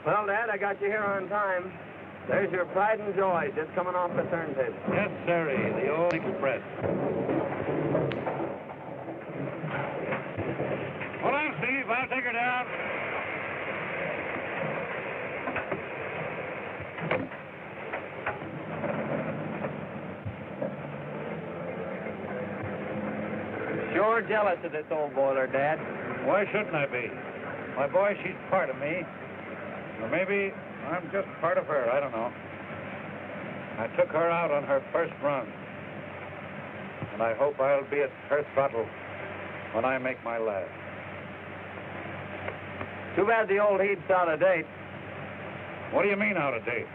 Well, Dad, I got you here on time. There's your pride and joy just coming off the turntable. Yes, sirree, the old express. Hold on, Steve. I'll take her down. Sure jealous of this old boiler, Dad. Why shouldn't I be? My boy, she's part of me. Or maybe I'm just part of her. I don't know. I took her out on her first run. And I hope I'll be at her throttle when I make my last. Too bad the old heat's out of date. What do you mean out of date?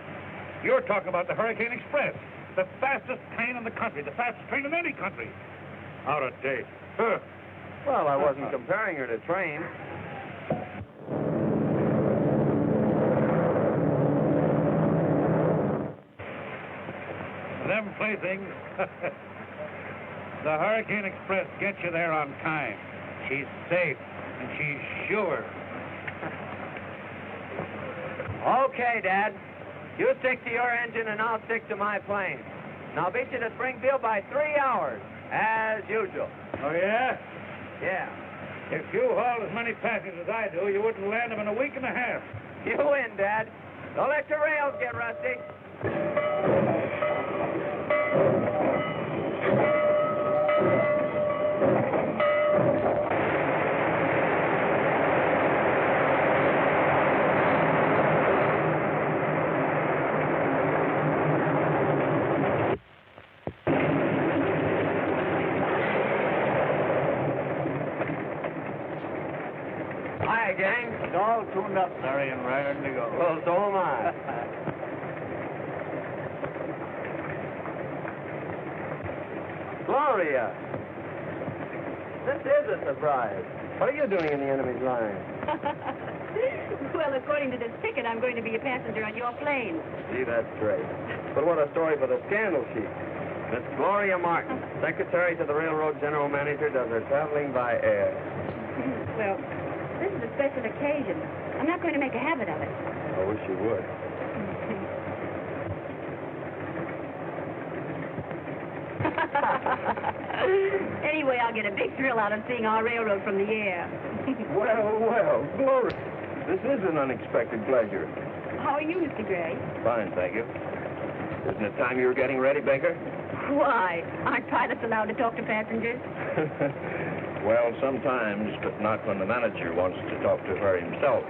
You're talking about the Hurricane Express. The fastest train in the country. The fastest train in any country. Out of date. Huh. Well, I wasn't comparing her to trains. Them playthings. The Hurricane Express gets you there on time. She's safe, and she's sure. Okay, Dad. You stick to your engine, and I'll stick to my plane. And I'll beat you to Springfield by 3 hours, as usual. Oh, yeah? Yeah. If you hauled as many passengers as I do, you wouldn't land them in a week and a half. You win, Dad. Don't let your rails get rusty. Hi, gang. It's all tuned up, sorry, and raring to go. Well, so am I. Gloria! This is a surprise. What are you doing in the enemy's line? Well, according to this ticket, I'm going to be a passenger on your plane. Gee, that's great. But what a story for the scandal sheet. Miss Gloria Martin, secretary to the railroad general manager, does her traveling by air. Well, this is a special occasion. I'm not going to make a habit of it. I wish you would. Anyway, I'll get a big thrill out of seeing our railroad from the air. Well, Gloria. This is an unexpected pleasure. How are you, Mr. Gray? Fine, thank you. Isn't it time you were getting ready, Baker? Why? Aren't pilots allowed to talk to passengers? Well, sometimes, but not when the manager wants to talk to her himself.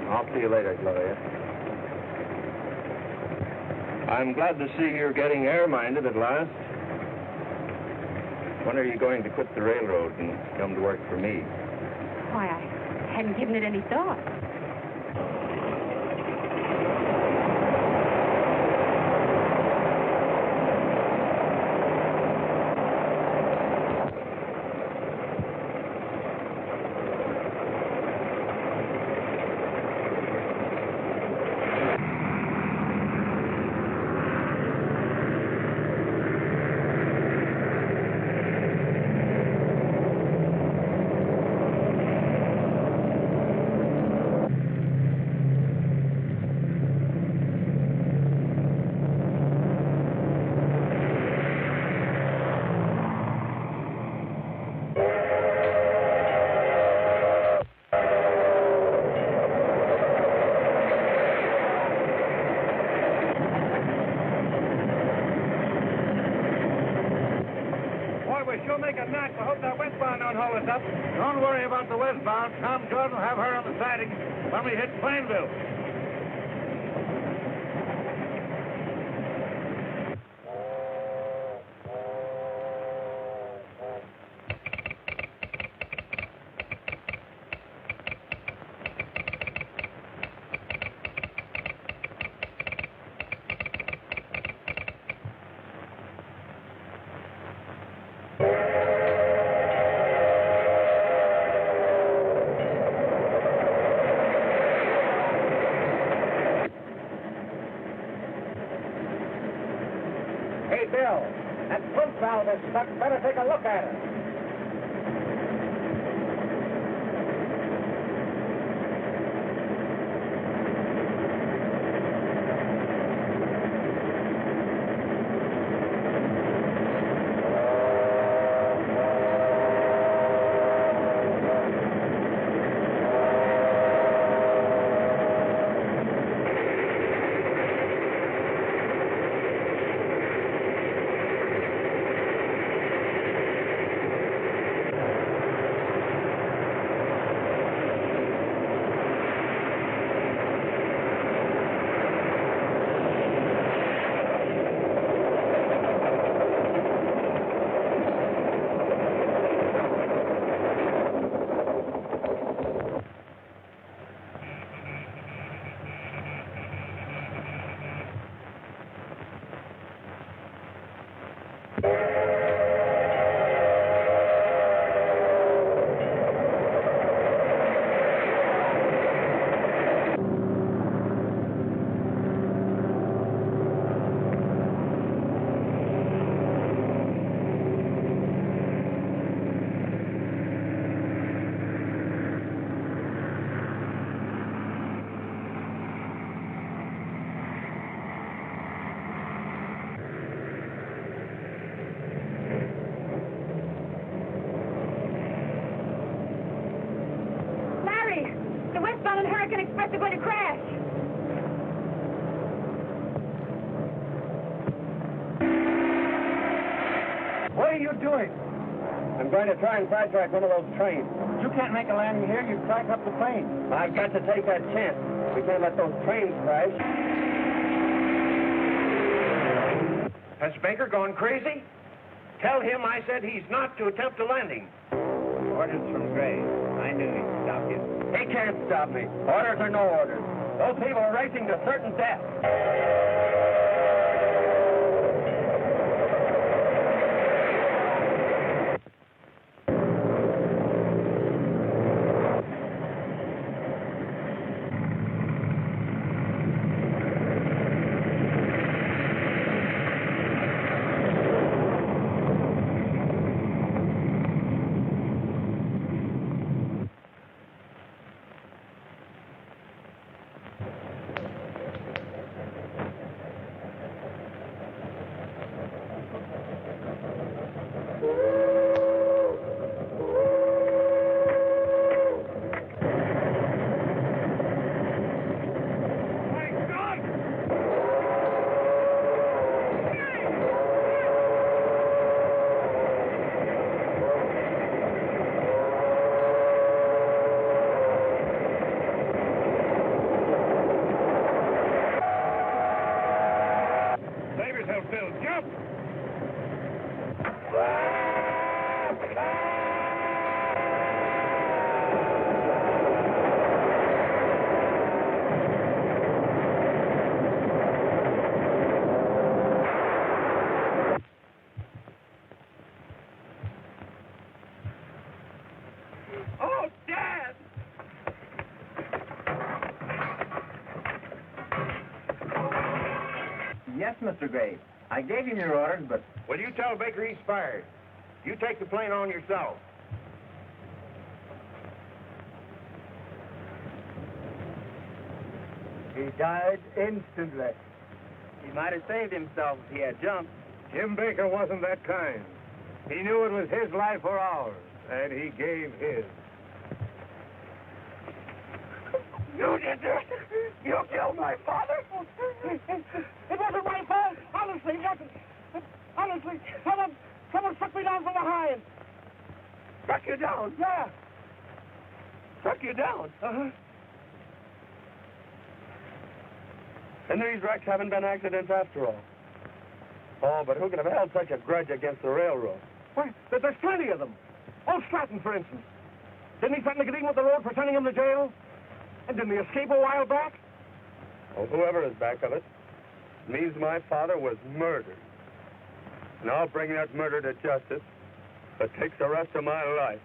I'll see you later, Gloria. I'm glad to see you're getting air-minded at last. When are you going to quit the railroad and come to work for me? Why, I hadn't given it any thought. I hope that westbound don't hold us up. Don't worry about the westbound. Tom Jordan will have her on the siding when we hit Plainville. Hey, Bill, that front valve is stuck. Better take a look at it. Southbound and Hurricane Express are going to crash. What are you doing? I'm going to try and sidetrack one of those trains. You can't make a landing here. You crack up the plane. I've got to take that chance. We can't let those trains crash. Has Baker gone crazy? Tell him I said he's not to attempt a landing. Orders from Gray. I knew he'd stop you. He can't stop me. Orders or no orders. Those people are racing to certain death. Yes, Mr. Gray. I gave him your orders, but... Well, you tell Baker he's fired. You take the plane on yourself. He died instantly. He might have saved himself if he had jumped. Jim Baker wasn't that kind. He knew it was his life or ours, and he gave his. You did this! You killed my father! It wasn't my fault! Honestly, it wasn't! Honestly, someone struck me down from behind! Struck you down? Yeah! Struck you down? Uh-huh. And these wrecks haven't been accidents after all. Oh, but who could have held such a grudge against the railroad? Why, there's plenty of them. Old Stratton, for instance. Didn't he threaten to get even with the road for sending him to jail? And didn't he escape a while back? Well, whoever is back of it means my father was murdered. And I'll bring that murder to justice if it takes the rest of my life.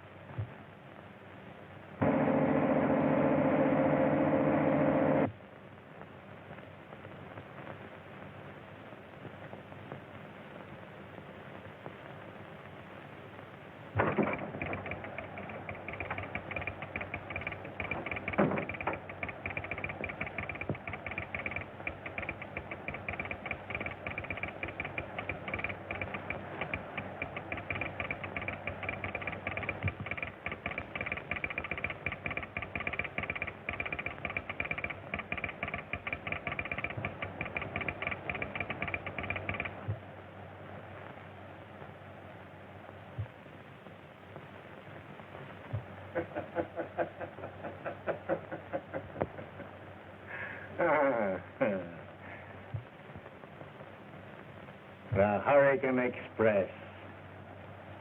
The Hurricane Express.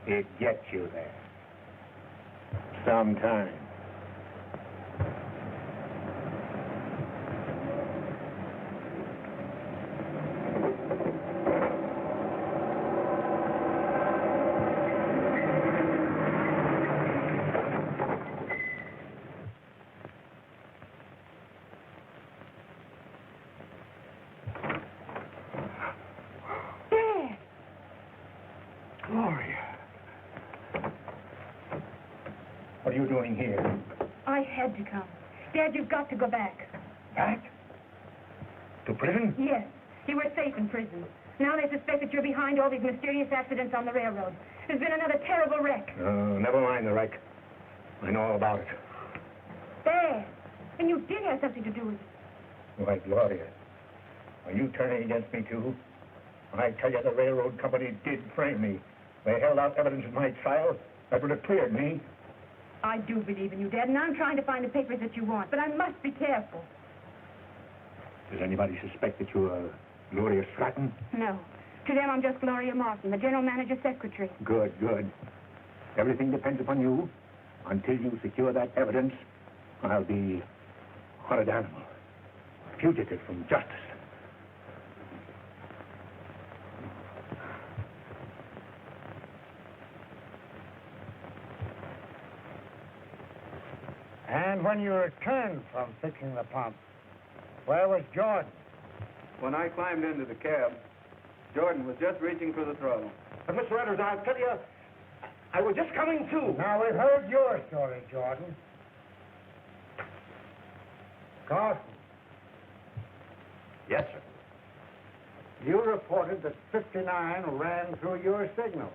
It gets you there. Sometime. What are you doing here? I had to come. Dad, you've got to go back. Back? To prison? Yes. You were safe in prison. Now they suspect that you're behind all these mysterious accidents on the railroad. There's been another terrible wreck. Never mind the wreck. I know all about it. Dad, And you did have something to do with it. Why, Gloria, are you turning against me, too? I tell you, the railroad company did frame me. They held out evidence in my trial that would have cleared me. I do believe in you, Dad, and I'm trying to find the papers that you want, but I must be careful. Does anybody suspect that you are Gloria Stratton? No. To them, I'm just Gloria Martin, the general manager's secretary. Good, good. Everything depends upon you. Until you secure that evidence, I'll be a horrid animal, a fugitive from justice. And when you returned from fixing the pump, where was Jordan? When I climbed into the cab, Jordan was just reaching for the throttle. But, Mr. Edwards, I'll tell you, I was just coming to. Now, we've heard your story, Jordan. Carson, Yes, sir. you reported that 59 ran through your signal.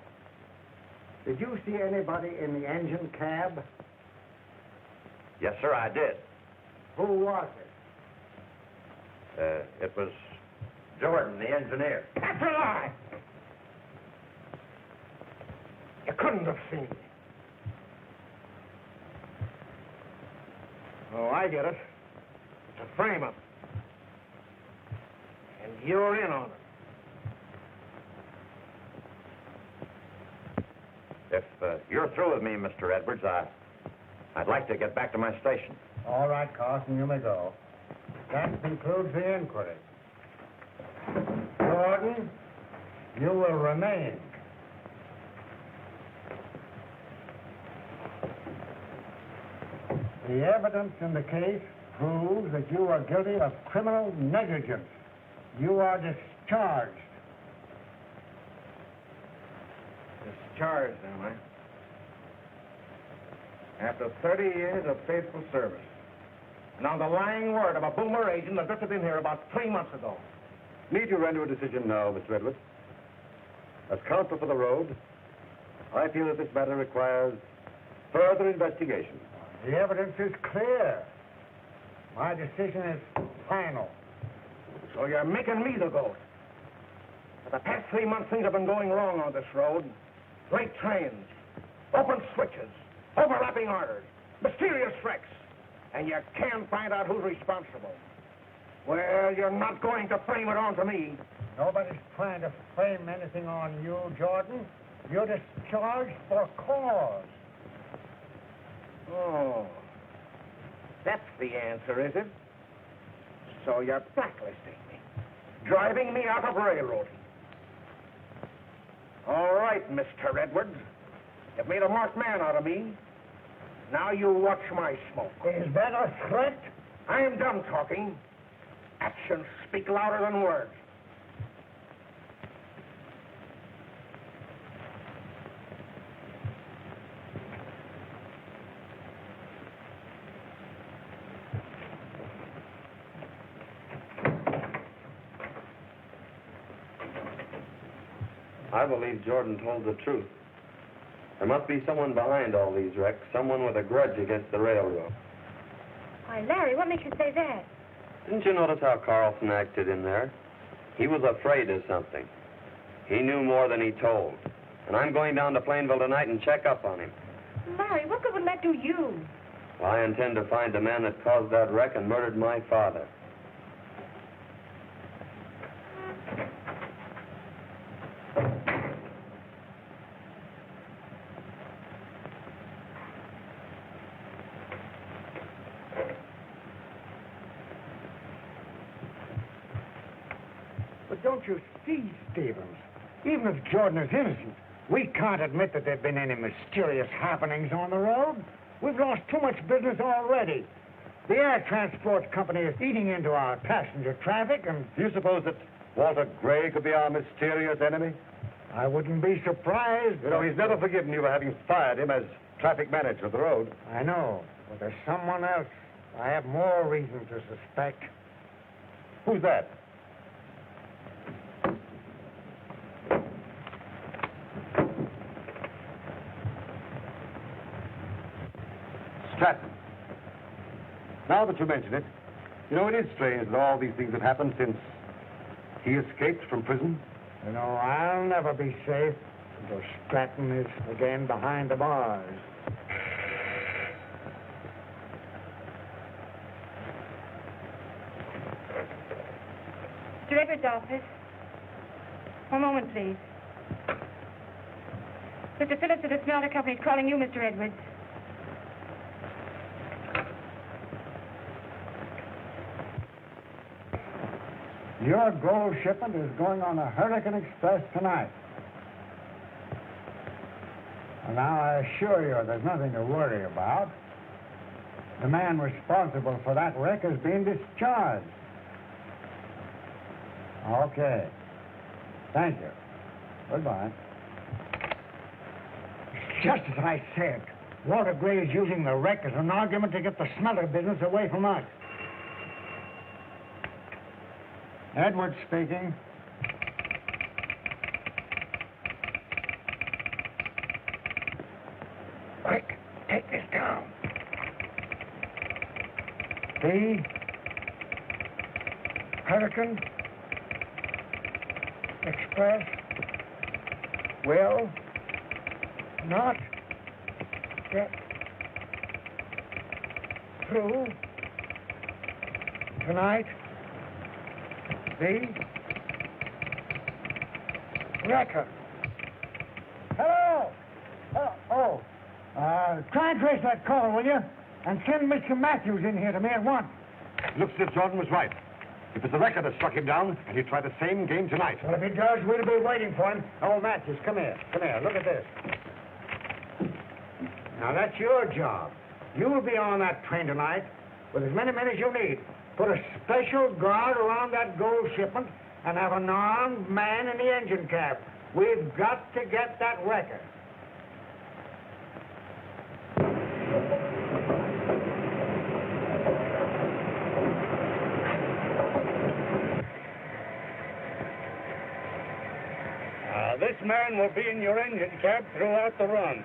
Did you see anybody in the engine cab? Yes, sir, I did. Who was it? It was Jordan, the engineer. That's a lie! You couldn't have seen me. Oh, I get it. It's a frame-up. And you're in on it. If you're through with me, Mr. Edwards, I'd like to get back to my station. All right, Carson, you may go. That concludes the inquiry. Jordan, you will remain. The evidence in the case proves that you are guilty of criminal negligence. You are discharged. Discharged, am I? After 30 years of faithful service. And on the lying word of a boomer agent that drifted in here about 3 months ago. Need you render a decision now, Mr. Edwards? As counsel for the road, I feel that this matter requires further investigation. The evidence is clear. My decision is final. So you're making me the goat. For the past 3 months, things have been going wrong on this road. Late trains, open switches, overlapping orders, mysterious wrecks. And you can't find out who's responsible. Well, you're not going to frame it onto me. Nobody's trying to frame anything on you, Jordan. You're discharged for cause. Oh, that's the answer, is it? So you're blacklisting me, driving me out of railroading. All right, Mr. Edwards. You've made a marked man out of me. Now you watch my smoke. Is that a threat? I am done talking. Actions speak louder than words. I believe Jordan told the truth. There must be someone behind all these wrecks, someone with a grudge against the railroad. Why, Larry, what makes you say that? Didn't you notice how Carlson acted in there? He was afraid of something. He knew more than he told. And I'm going down to Plainville tonight and check up on him. Larry, what good would that do you? Well, I intend to find the man that caused that wreck and murdered my father. But don't you see, Stevens? Even if Jordan is innocent, we can't admit that there have been any mysterious happenings on the road. We've lost too much business already. The air transport company is eating into our passenger traffic, and Do you suppose that Walter Gray could be our mysterious enemy? I wouldn't be surprised. You know, he's never forgiven you for having fired him as traffic manager of the road. I know, but there's someone else I have more reason to suspect. Who's that? Stratton. Now that you mention it, you know, it is strange that all these things have happened since he escaped from prison. You know, I'll never be safe until Stratton is again behind the bars. Mr. Edwards' office. One moment, please. Mr. Phillips of the Smelter Company is calling you, Mr. Edwards. Your gold shipment is going on the Hurricane Express tonight. And now I assure you there's nothing to worry about. The man responsible for that wreck is being discharged. Okay. Thank you. Goodbye. Just as I said, Walter Gray is using the wreck as an argument to get the smelter business away from us. Edwards speaking. Quick, take this down. The Hurricane Express will not get through tonight. The wrecker. Hello? Try and trace that call, will you? And send Mr. Matthews in here to me at once. Looks as if Jordan was right. It was the wrecker that struck him down, and he'll try the same game tonight. Well, if he does, we'll be waiting for him. Oh, Matthews, come here. Come here. Look at this. Now, that's your job. You'll be on that train tonight with as many men as you need. Put a special guard around that gold shipment and have an armed man in the engine cab. We've got to get that wrecker. This man will be in your engine cab throughout the run.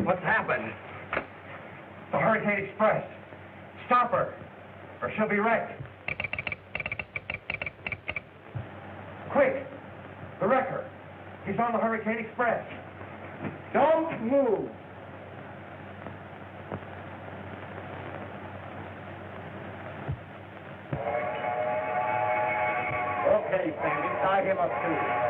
What's happened? The Hurricane Express. Stop her, or she'll be wrecked. Quick! The wrecker. He's on the Hurricane Express. Don't move! Okay, Sandy, tie him up too.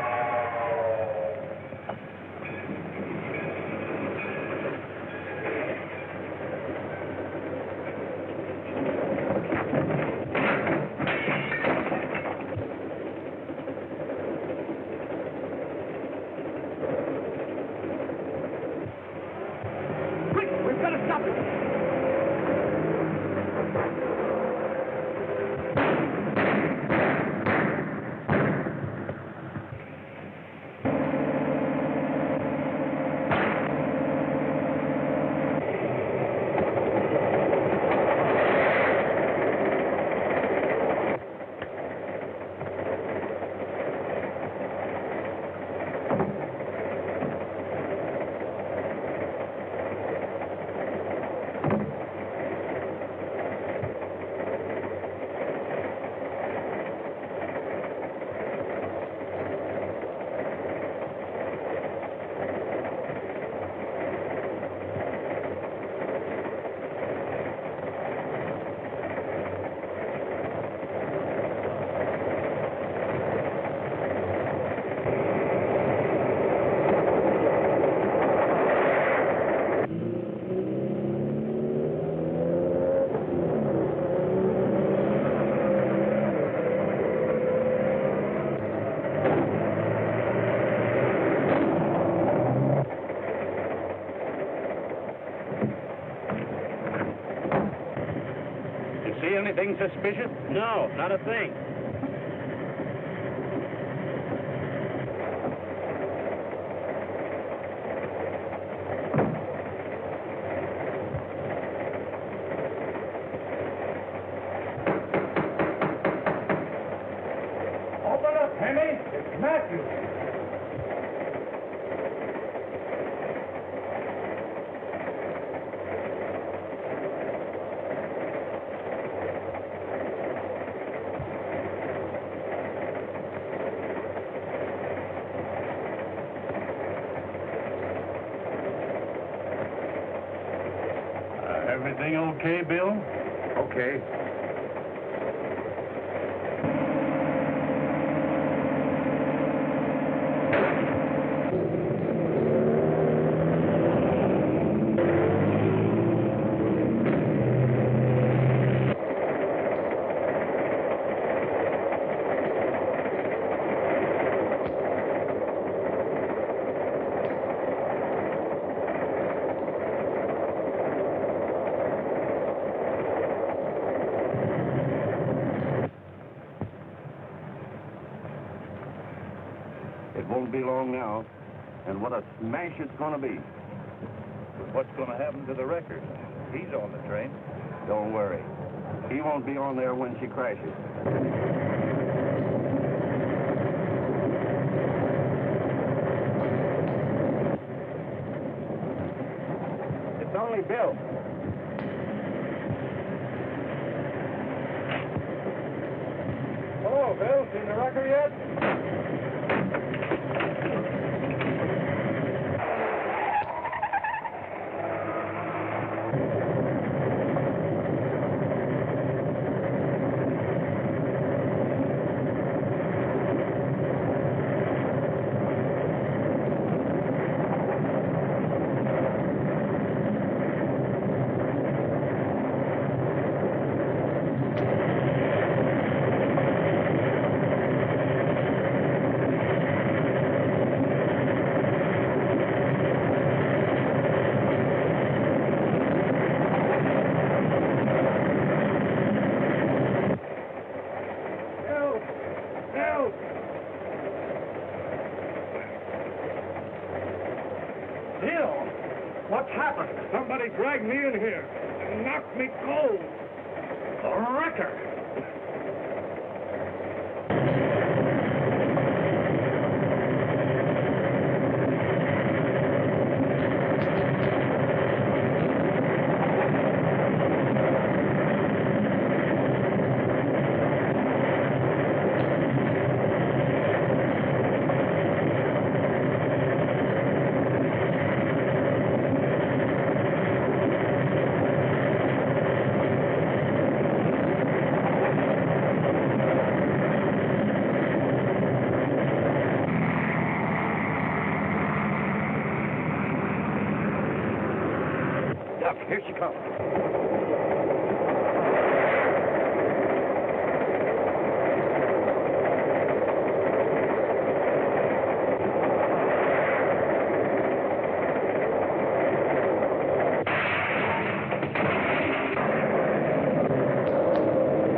see anything suspicious? No, not a thing. Open up, Henny. It's Matthew. Everything okay, Bill? Okay. It won't be long now. And what a smash it's going to be. What's going to happen to the record? He's on the train. Don't worry. He won't be on there when she crashes. It's only Bill. Hello, Bill. Seen the record yet? What's happened? Somebody dragged me in here and knocked me cold. The wrecker. Here she comes.